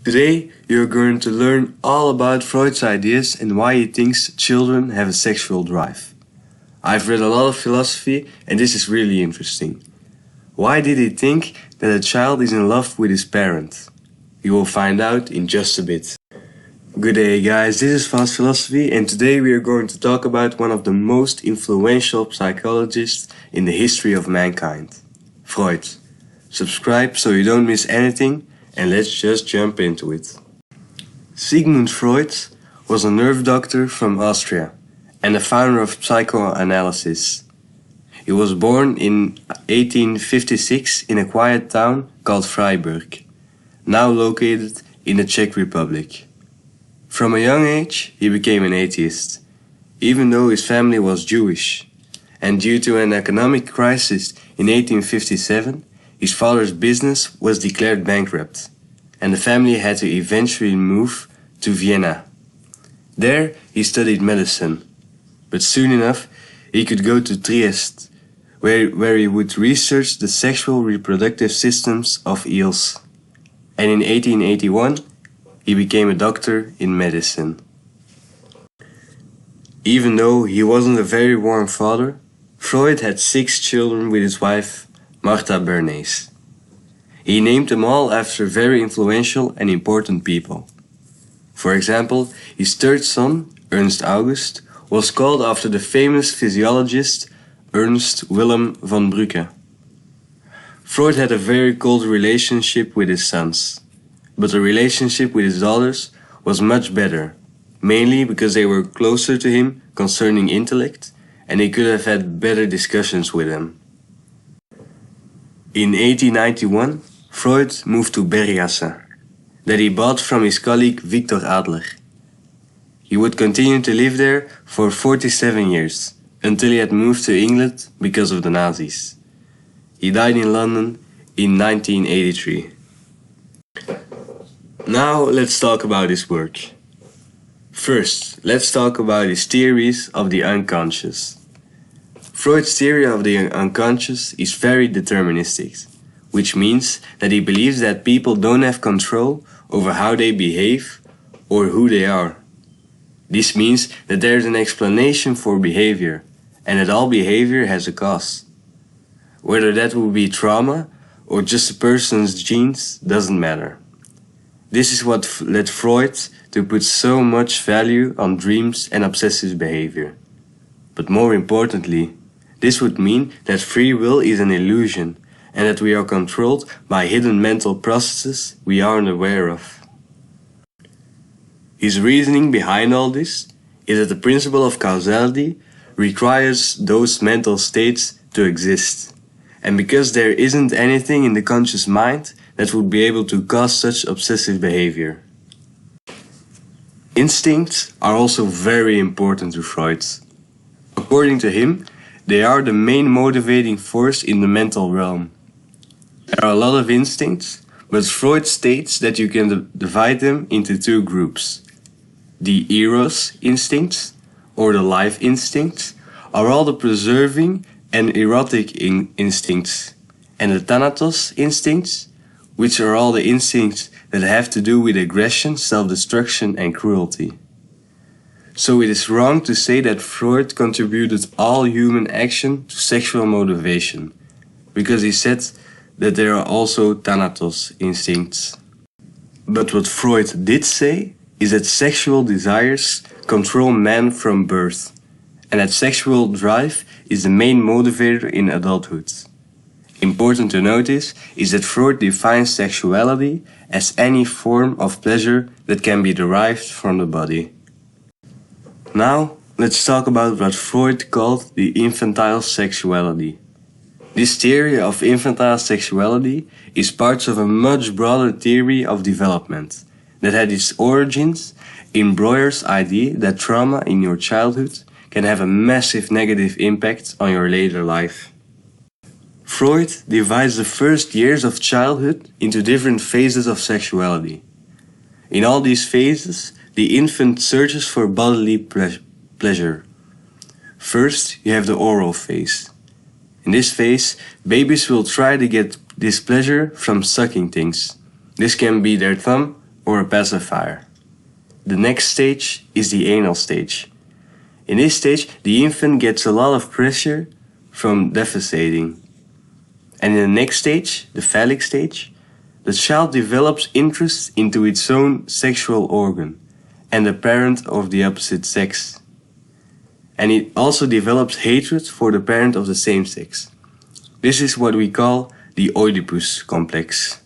Today, you're going to learn all about Freud's ideas and why he thinks children have a sexual drive. I've read a lot of philosophy and this is really interesting. Why did he think that a child is in love with his parent? You will find out in just a bit. Good day guys, this is Fast Philosophy and today we are going to talk about one of the most influential psychologists in the history of mankind, Freud. Subscribe so you don't miss anything and let's just jump into it. Sigmund Freud was a nerve doctor from Austria and the founder of Psychoanalysis. He was born in 1856 in a quiet town called Freiburg, now located in the Czech Republic. From a young age, he became an atheist, even though his family was Jewish, and due to an economic crisis in 1857, his father's business was declared bankrupt, and the family had to eventually move to Vienna. There, he studied medicine, but soon enough, he could go to Trieste, where he would research the sexual reproductive systems of eels. And in 1881, he became a doctor in medicine. Even though he wasn't a very warm father, Freud had 6 children with his wife, Martha Bernays. He named them all after very influential and important people. For example, his third son, Ernst August, was called after the famous physiologist Ernst Wilhelm von Brücke. Freud had a very cold relationship with his sons, but the relationship with his daughters was much better, mainly because they were closer to him concerning intellect and he could have had better discussions with them. In 1891, Freud moved to Berggasse, that he bought from his colleague Victor Adler. He would continue to live there for 47 years, until he had moved to England because of the Nazis. He died in London in 1983. Now let's talk about his work. First, let's talk about his theories of the unconscious. Freud's theory of the unconscious is very deterministic, which means that he believes that people don't have control over how they behave or who they are. This means that there is an explanation for behavior, and that all behavior has a cause. Whether that will be trauma or just a person's genes doesn't matter. This is what led Freud to put so much value on dreams and obsessive behavior. But more importantly, this would mean that free will is an illusion and that we are controlled by hidden mental processes we aren't aware of. His reasoning behind all this is that the principle of causality requires those mental states to exist, and because there isn't anything in the conscious mind that would be able to cause such obsessive behavior. Instincts are also very important to Freud. According to him, they are the main motivating force in the mental realm. There are a lot of instincts, but Freud states that you can divide them into 2 groups. The eros instincts, or the life instincts, are all the preserving and erotic instincts, and the thanatos instincts, which are all the instincts that have to do with aggression, self-destruction and cruelty. So it is wrong to say that Freud contributed all human action to sexual motivation, because he said that there are also thanatos instincts. But what Freud did say is that sexual desires control man from birth, and that sexual drive is the main motivator in adulthood. Important to notice is that Freud defines sexuality as any form of pleasure that can be derived from the body. Now, let's talk about what Freud called the infantile sexuality. This theory of infantile sexuality is part of a much broader theory of development that had its origins in Breuer's idea that trauma in your childhood can have a massive negative impact on your later life. Freud divides the first years of childhood into different phases of sexuality. In all these phases, the infant searches for bodily pleasure. First, you have the oral phase. In this phase, babies will try to get this pleasure from sucking things. This can be their thumb, or a pacifier. The next stage is the anal stage. In this stage, the infant gets a lot of pressure from defecating. And in the next stage, the phallic stage, the child develops interest into its own sexual organ and the parent of the opposite sex. And it also develops hatred for the parent of the same sex. This is what we call the Oedipus complex.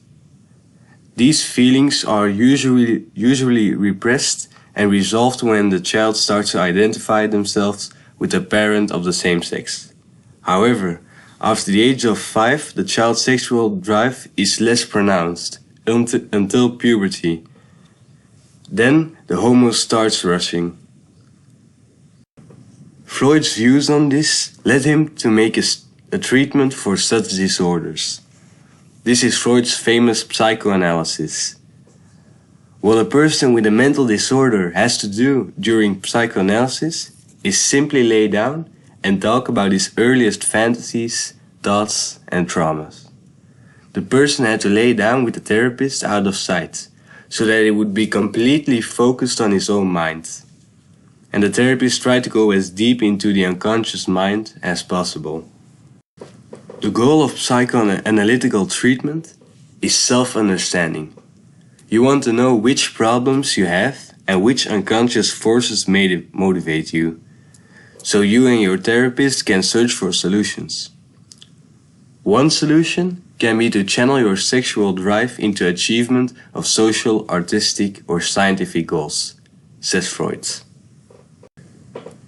These feelings are usually repressed and resolved when the child starts to identify themselves with the parent of the same sex. However, after the age of 5, the child's sexual drive is less pronounced until puberty. Then the hormone starts rushing. Freud's views on this led him to make a treatment for such disorders. This is Freud's famous psychoanalysis. What a person with a mental disorder has to do during psychoanalysis is simply lay down and talk about his earliest fantasies, thoughts, and traumas. The person had to lay down with the therapist out of sight, so that he would be completely focused on his own mind. And the therapist tried to go as deep into the unconscious mind as possible. The goal of psychoanalytical treatment is self-understanding. You want to know which problems you have and which unconscious forces may motivate you, so you and your therapist can search for solutions. One solution can be to channel your sexual drive into achievement of social, artistic, or scientific goals, says Freud.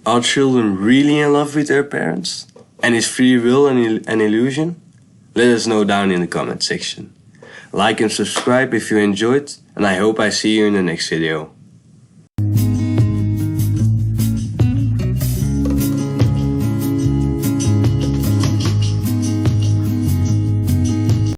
Are children really in love with their parents? And is free will an illusion? Let us know down in the comment section. Like and subscribe if you enjoyed, and I hope I see you in the next video.